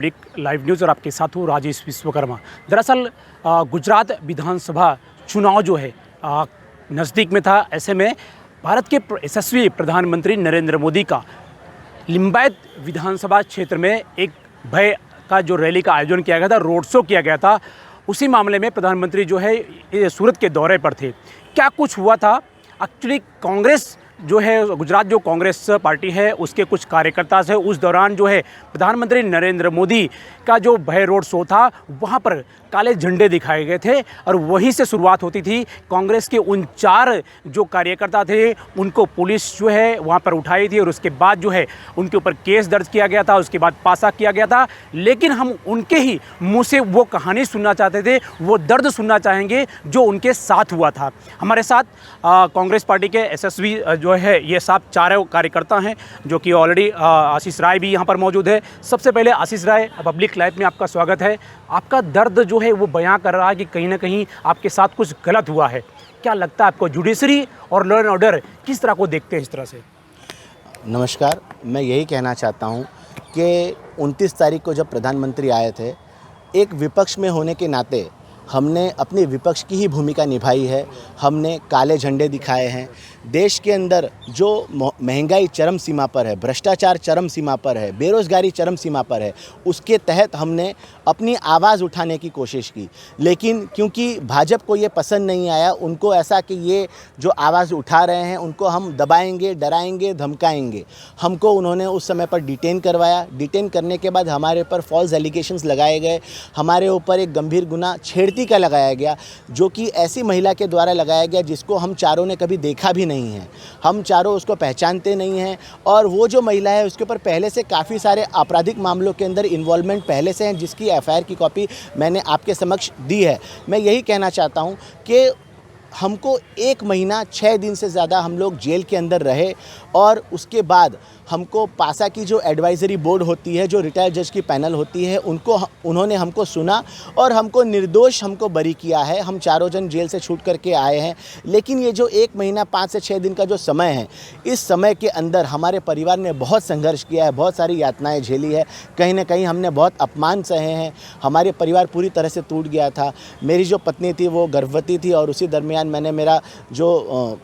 Public live news और आपके साथ हूँ राजेश विश्वकर्मा। दरअसल गुजरात विधानसभा चुनाव जो है नज़दीक में था। ऐसे में भारत के यशस्वी प्रधानमंत्री नरेंद्र मोदी का लिंबायत विधानसभा क्षेत्र में एक भय का जो रैली का आयोजन किया गया था, रोड शो किया गया था, उसी मामले में प्रधानमंत्री जो है ये सूरत के दौरे पर थे। क्या कुछ हुआ था एक्चुअली? कांग्रेस जो है, गुजरात जो कांग्रेस पार्टी है, उसके कुछ कार्यकर्ता से उस दौरान जो है प्रधानमंत्री नरेंद्र मोदी का जो भय रोड शो था, वहाँ पर काले झंडे दिखाए गए थे और वहीं से शुरुआत होती थी। कांग्रेस के उन 4 जो कार्यकर्ता थे उनको पुलिस जो है वहाँ पर उठाई थी और उसके बाद जो है उनके ऊपर केस दर्ज किया गया था, उसके बाद पासा किया गया था। लेकिन हम उनके ही मुँह से वो कहानी सुनना चाहते थे, वो दर्द सुनना चाहेंगे जो उनके साथ हुआ था। हमारे साथ कांग्रेस पार्टी के यशस्वी जो है ये सब 4 कार्यकर्ता हैं, जो कि ऑलरेडी आशीष राय भी यहाँ पर मौजूद है। सबसे पहले आशीष राय, पब्लिक लाइव में आपका स्वागत है। आपका दर्द जो है वो बयां कर रहा है कि कहीं ना कहीं आपके साथ कुछ गलत हुआ है। क्या लगता है आपको, जुडिशरी और लॉ एंड ऑर्डर किस तरह को देखते हैं इस तरह से? नमस्कार, मैं यही कहना चाहता हूँ कि 29 तारीख को जब प्रधानमंत्री आए थे, एक विपक्ष में होने के नाते हमने अपनी विपक्ष की ही भूमिका निभाई है। हमने काले झंडे दिखाए हैं। देश के अंदर जो महंगाई चरम सीमा पर है, भ्रष्टाचार चरम सीमा पर है, बेरोज़गारी चरम सीमा पर है, उसके तहत हमने अपनी आवाज़ उठाने की कोशिश की। लेकिन क्योंकि भाजपा को ये पसंद नहीं आया, उनको ऐसा कि ये जो आवाज़ उठा रहे हैं उनको हम दबाएंगे, डराएंगे, धमकाएंगे, हमको उन्होंने उस समय पर डिटेन करवाया। डिटेन करने के बाद हमारे ऊपर फॉल्स एलिगेशंस लगाए गए। हमारे ऊपर एक गंभीर गुना छेड़ती का लगाया गया, जो कि ऐसी महिला के द्वारा लगाया गया जिसको हम चारों ने कभी देखा भी नहीं है। हम चारों उसको पहचानते नहीं हैं और वो जो महिला है उसके ऊपर पहले से काफ़ी सारे आपराधिक मामलों के अंदर इन्वॉल्वमेंट पहले से हैं, जिसकी एफआईआर की कॉपी मैंने आपके समक्ष दी है। मैं यही कहना चाहता हूँ कि हमको 1 महीना 6 दिन से ज़्यादा हम लोग जेल के अंदर रहे और उसके बाद हमको पासा की जो एडवाइज़री बोर्ड होती है, जो रिटायर्ड जज की पैनल होती है, उन्होंने हमको सुना और हमको निर्दोष हमको बरी किया है। हम चारों जन जेल से छूट करके आए हैं। लेकिन ये जो 1 महीना 5 से 6 दिन का जो समय है, इस समय के अंदर हमारे परिवार ने बहुत संघर्ष किया है, बहुत सारी यातनाएँ झेली है। कहीं ना कहीं हमने बहुत अपमान सहे हैं। हमारे परिवार पूरी तरह से टूट गया था। मेरी जो पत्नी थी वो गर्भवती थी और उसी दरमियान मैंने मेरा जो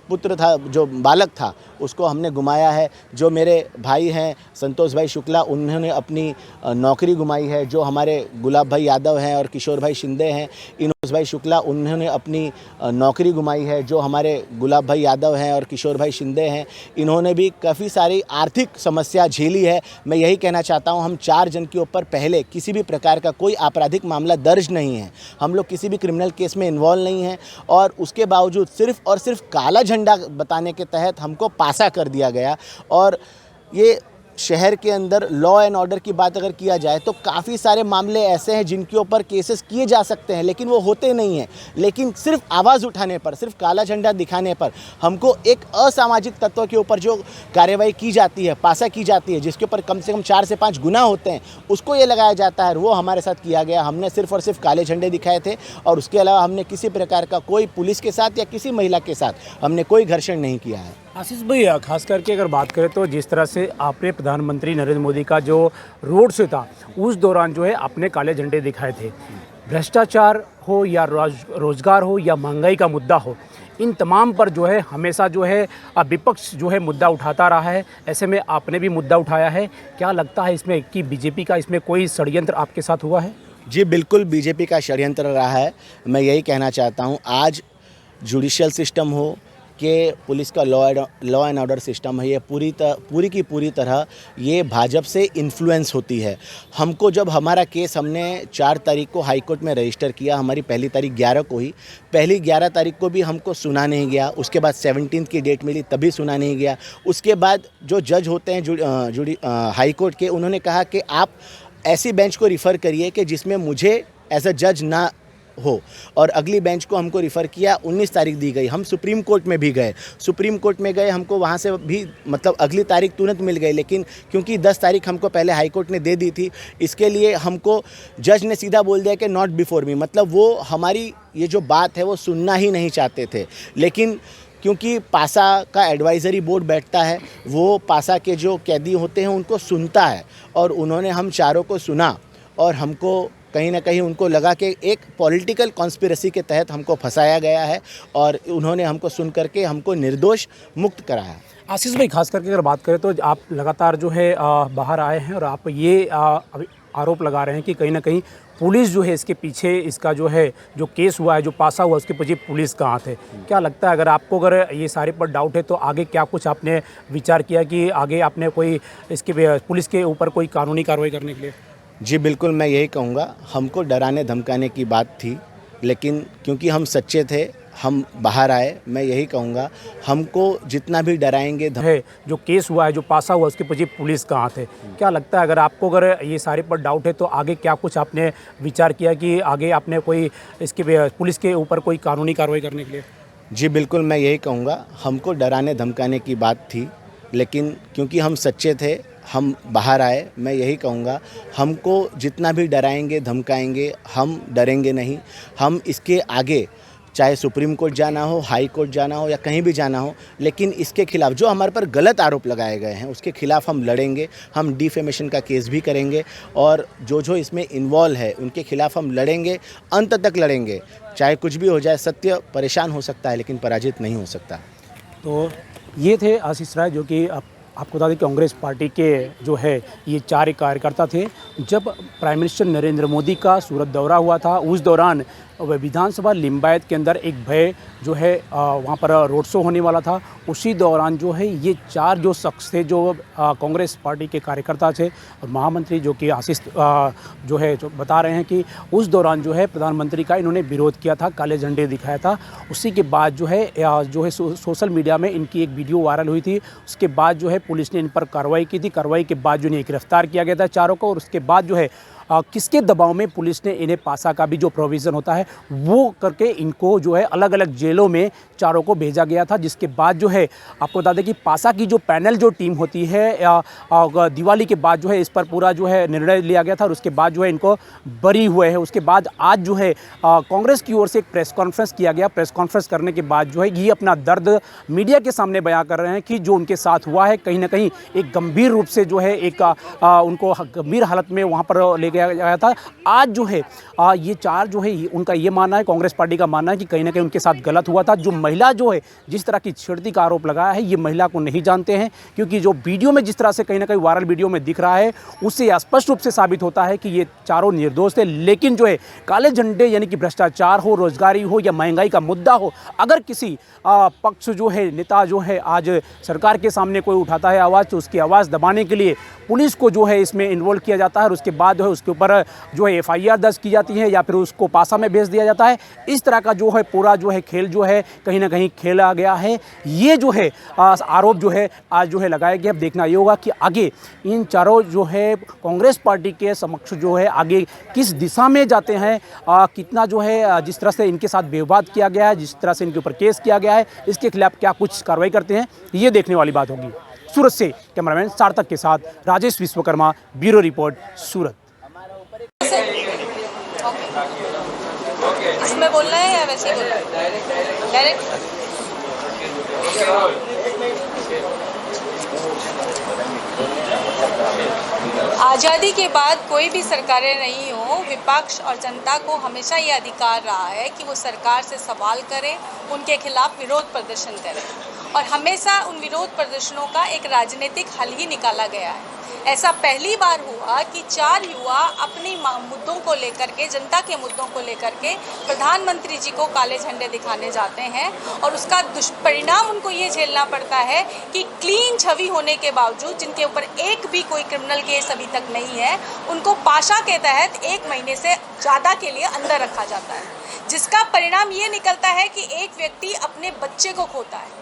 पुत्र था, जो बालक था, उसको हमने गुमाया है। जो मेरे भाई हैं संतोष भाई शुक्ला, उन्होंने अपनी नौकरी गुमाई है। जो हमारे गुलाब भाई यादव हैं और किशोर भाई शिंदे हैं, इनोज भाई शुक्ला, उन्होंने अपनी नौकरी गुमाई है। जो हमारे गुलाब भाई यादव हैं और किशोर भाई शिंदे हैं, इन्होंने भी काफ़ी सारी आर्थिक समस्या झेली है। मैं यही कहना चाहता हूँ, हम 4 जन के ऊपर पहले किसी भी प्रकार का कोई आपराधिक मामला दर्ज नहीं है। हम लोग किसी भी क्रिमिनल केस में इन्वॉल्व नहीं हैं और उसके बावजूद सिर्फ और सिर्फ काला झंडा बताने के तहत हमको पासा कर दिया गया। और ये शहर के अंदर लॉ एंड ऑर्डर की बात अगर किया जाए तो काफ़ी सारे मामले ऐसे हैं जिनके ऊपर केसेस किए जा सकते हैं, लेकिन वो होते नहीं हैं। लेकिन सिर्फ आवाज़ उठाने पर, सिर्फ काला झंडा दिखाने पर हमको एक असामाजिक तत्व के ऊपर जो कार्रवाई की जाती है, पासा की जाती है, जिसके ऊपर कम से कम 4 से 5 गुना होते हैं, उसको ये लगाया जाता है। वो हमारे साथ किया गया। हमने सिर्फ और सिर्फ काले झंडे दिखाए थे और उसके अलावा हमने किसी प्रकार का कोई पुलिस के साथ या किसी महिला के साथ हमने कोई घर्षण नहीं किया है। आशीष भाई, खास करके अगर बात करें तो जिस तरह से आपने प्रधानमंत्री नरेंद्र मोदी का जो रोड शो था, उस दौरान जो है आपने काले झंडे दिखाए थे। भ्रष्टाचार हो या रोजगार हो या महंगाई का मुद्दा हो, इन तमाम पर जो है हमेशा जो है विपक्ष जो है मुद्दा उठाता रहा है। ऐसे में आपने भी मुद्दा उठाया है। क्या लगता है इसमें कि बीजेपी का इसमें कोई षड्यंत्र आपके साथ हुआ है? जी बिल्कुल, बीजेपी का षड्यंत्र रहा है। मैं यही कहना चाहता हूँ, आज जुडिशियल सिस्टम हो कि पुलिस का लॉ एंड ऑर्डर सिस्टम है, ये पूरी की पूरी तरह ये भाजपा से इन्फ्लुएंस होती है। हमको जब हमारा केस हमने 4 तारीख को हाई कोर्ट में रजिस्टर किया, हमारी पहली तारीख 11 को ही, पहली 11 तारीख को भी हमको सुना नहीं गया। उसके बाद 17 की डेट मिली, तभी सुना नहीं गया। उसके बाद जो जज होते हैं हाई कोर्ट के, उन्होंने कहा कि आप ऐसी बेंच को रिफ़र करिए कि जिसमें मुझे एज अ जज ना हो, और अगली बेंच को हमको रिफ़र किया। 19 तारीख दी गई। हम सुप्रीम कोर्ट में भी गए। सुप्रीम कोर्ट में गए, हमको वहाँ से भी मतलब अगली तारीख तुरंत मिल गई। लेकिन क्योंकि 10 तारीख हमको पहले हाई कोर्ट ने दे दी थी, इसके लिए हमको जज ने सीधा बोल दिया कि नॉट बिफोर मी, मतलब वो हमारी ये जो बात है वो सुनना ही नहीं चाहते थे। लेकिन क्योंकि पासा का एडवाइज़री बोर्ड बैठता है, वो पासा के जो कैदी होते हैं उनको सुनता है, और उन्होंने हम चारों को सुना और हमको कहीं ना कहीं उनको लगा कि एक पॉलिटिकल कॉन्स्पिरेसी के तहत हमको फंसाया गया है, और उन्होंने हमको सुन करके हमको निर्दोष मुक्त कराया। आशीष भाई, खास करके अगर बात करें तो आप लगातार जो है बाहर आए हैं और आप ये अभी आरोप लगा रहे हैं कि कहीं ना कहीं पुलिस जो है इसके पीछे, इसका जो है जो केस हुआ है, जो पासा हुआ, उसके पीछे पुलिस का हाथ है। क्या लगता है, अगर ये सारे पर डाउट है तो आगे क्या कुछ आपने विचार किया कि आगे आपने कोई इसके पुलिस के ऊपर कोई कानूनी कार्रवाई करने के लिए? जी बिल्कुल, मैं यही कहूँगा, हमको डराने धमकाने की बात थी, लेकिन क्योंकि हम सच्चे थे, हम बाहर आए। मैं यही कहूँगा, हमको जितना भी डराएंगे है जो केस हुआ है, जो पासा हुआ, उसके पीछे पुलिस का हाथ है। क्या लगता है, अगर ये सारे पर डाउट है तो आगे क्या कुछ आपने विचार किया कि आगे आपने कोई इसके पुलिस के ऊपर कोई कानूनी कार्रवाई करने के लिए? जी बिल्कुल, मैं यही कहूँगा, हमको डराने धमकाने की बात थी, लेकिन क्योंकि हम सच्चे थे, हम बाहर आए। मैं यही कहूँगा, हमको जितना भी डराएंगे धमकाएंगे, हम डरेंगे नहीं। हम इसके आगे चाहे सुप्रीम कोर्ट जाना हो, हाई कोर्ट जाना हो, या कहीं भी जाना हो, लेकिन इसके खिलाफ जो हमारे पर गलत आरोप लगाए गए हैं उसके खिलाफ हम लड़ेंगे। हम डिफेमेशन का केस भी करेंगे, और जो इसमें इन्वॉल्व है उनके खिलाफ हम लड़ेंगे, अंत तक लड़ेंगे। चाहे कुछ भी हो जाए, सत्य परेशान हो सकता है लेकिन पराजित नहीं हो सकता। तो ये थे आशीष राय, जो कि आपको बता दें कि कांग्रेस पार्टी के जो है ये 4 कार्यकर्ता थे। जब प्राइम मिनिस्टर नरेंद्र मोदी का सूरत दौरा हुआ था, उस दौरान विधानसभा लिम्बायत के अंदर एक भय जो है वहाँ पर रोड शो होने वाला था। उसी दौरान जो है ये 4 जो शख्स थे, जो कांग्रेस पार्टी के कार्यकर्ता थे, और महामंत्री जो कि आशीष जो है जो बता रहे हैं कि उस दौरान जो है प्रधानमंत्री का इन्होंने विरोध किया था, काले झंडे दिखाया था। उसी के बाद जो है सोशल मीडिया में इनकी एक वीडियो वायरल हुई थी। उसके बाद जो है पुलिस ने इन पर कार्रवाई की थी। कार्रवाई के बाद जो इन्हें गिरफ्तार किया गया था चारों को, और उसके बाद जो है किसके दबाव में पुलिस ने इन्हें पासा का भी जो प्रोविज़न होता है वो करके इनको जो है अलग अलग जेलों में चारों को भेजा गया था। जिसके बाद जो है आपको बता दें कि पासा की जो पैनल जो टीम होती है, दिवाली के बाद जो है इस पर पूरा जो है निर्णय लिया गया था, और उसके बाद जो है इनको बरी हुए हैं। उसके बाद आज जो है कांग्रेस की ओर से एक प्रेस कॉन्फ्रेंस किया गया। प्रेस कॉन्फ्रेंस करने के बाद जो है ये अपना दर्द मीडिया के सामने बयां कर रहे हैं कि जो उनके साथ हुआ है कहीं ना कहीं एक गंभीर रूप से जो है एक उनको गंभीर हालत में वहाँ पर ले गया था। आज जो है ये 4 जो है उनका ये मानना है, कांग्रेस पार्टी का मानना है कि कहीं ना कहीं उनके साथ गलत हुआ था। जो महिला जो है जिस तरह की छेड़ती का आरोप लगाया है, ये महिला को नहीं जानते हैं, क्योंकि जो वीडियो में जिस तरह से कहीं ना कहीं वायरल वीडियो में दिख रहा है उससे स्पष्ट रूप से साबित होता है कि ये चारों निर्दोष थे। लेकिन जो है काले झंडे यानी कि भ्रष्टाचार हो, रोजगारी हो या महंगाई का मुद्दा हो, अगर किसी पक्ष जो है नेता जो है आज सरकार के सामने कोई उठाता है आवाज़, तो उसकी आवाज़ दबाने के लिए पुलिस को जो है इसमें इन्वॉल्व किया जाता है, और उसके बाद जो है उसके ऊपर जो है FIR दर्ज की जाती है या फिर उसको पासा में भेज दिया जाता है। इस तरह का जो है पूरा जो है खेल जो है कहीं ना कहीं खेला गया है। ये जो है आरोप जो है आज जो है लगाया गया। अब देखना ये होगा कि आगे इन चारों जो है कांग्रेस पार्टी के समक्ष जो है आगे किस दिशा में जाते हैं, कितना जो है जिस तरह से इनके साथ विवाद किया गया है, जिस तरह से इनके ऊपर केस किया गया है, इसके खिलाफ क्या कुछ कार्रवाई करते हैं, ये देखने वाली बात होगी। सूरत से कैमरामैन सार्थक के साथ राजेश विश्वकर्मा, ब्यूरो रिपोर्ट, सूरत। इसमें बोलना है या वैसे ही बोलना है? डायरेक्ट आज़ादी के बाद कोई भी सरकारें नहीं हो, विपक्ष और जनता को हमेशा ये अधिकार रहा है कि वो सरकार से सवाल करें, उनके खिलाफ विरोध प्रदर्शन करें, और हमेशा उन विरोध प्रदर्शनों का एक राजनीतिक हल ही निकाला गया है। ऐसा पहली बार हुआ कि 4 युवा अपने मुद्दों को लेकर के, जनता के मुद्दों को लेकर के प्रधानमंत्री जी को काले झंडे दिखाने जाते हैं, और उसका दुष्परिणाम उनको ये झेलना पड़ता है कि क्लीन छवि होने के बावजूद, जिनके ऊपर एक भी कोई क्रिमिनल केस अभी तक नहीं है, उनको पाशा के तहत 1 महीने से ज़्यादा के लिए अंदर रखा जाता है, जिसका परिणाम ये निकलता है कि एक व्यक्ति अपने बच्चे को खोता है,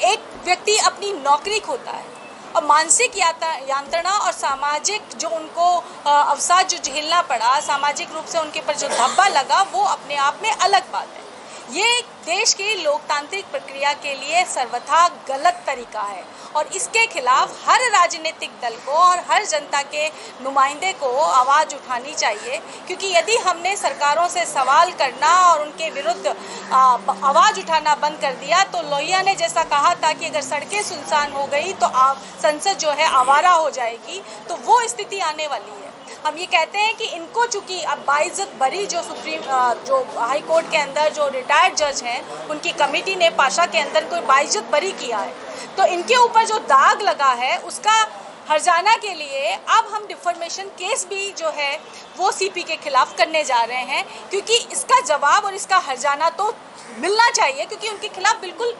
एक व्यक्ति अपनी नौकरी खोता है, और मानसिक यांत्रणा और सामाजिक जो उनको अवसाद जो झेलना पड़ा, सामाजिक रूप से उनके पर जो धब्बा लगा, वो अपने आप में अलग बात है। ये देश की लोकतांत्रिक प्रक्रिया के लिए सर्वथा गलत तरीका है और इसके खिलाफ हर राजनीतिक दल को और हर जनता के नुमाइंदे को आवाज़ उठानी चाहिए, क्योंकि यदि हमने सरकारों से सवाल करना और उनके विरुद्ध आवाज़ उठाना बंद कर दिया तो लोहिया ने जैसा कहा था कि अगर सड़कें सुनसान हो गई तो संसद जो है आवारा हो जाएगी, तो वो स्थिति आने वाली है। हम ये कहते हैं कि इनको चूंकि अब बाइज्जत बरी जो जो हाई कोर्ट के अंदर जो रिटायर्ड जज हैं उनकी कमेटी ने पाशा के अंदर कोई बाइज्जत बरी किया है, तो इनके ऊपर जो दाग लगा है उसका हर्जाना के लिए अब हम डिफॉर्मेशन केस भी जो है वो सीपी के खिलाफ करने जा रहे हैं, क्योंकि इसका जवाब और इसका हर्जाना तो मिलना चाहिए, क्योंकि उनके खिलाफ बिल्कुल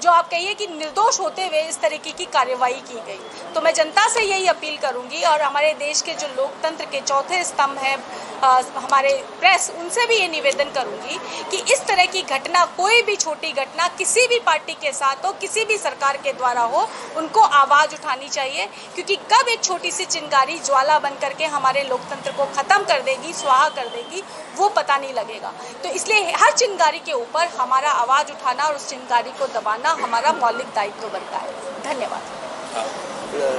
जो आप कहिए कि निर्दोष होते हुए इस तरीके की कार्यवाही की गई। तो मैं जनता से यही अपील करूंगी और हमारे देश के जो लोकतंत्र के चौथे स्तंभ हैं हमारे प्रेस, उनसे भी ये निवेदन करूंगी कि इस तरह की घटना, कोई भी छोटी घटना किसी भी पार्टी के साथ हो, किसी भी सरकार के द्वारा हो, उनको आवाज़ उठानी चाहिए, क्योंकि कब एक छोटी सी चिंगारी ज्वाला बन करके हमारे लोकतंत्र को ख़त्म कर देगी, स्वाहा कर देगी, वो पता नहीं लगेगा। तो इसलिए हर चिंगारी के ऊपर हमारा आवाज़ उठाना और उस चिंगारी को दबाना हमारा मौलिक दायित्व बनता है। धन्यवाद।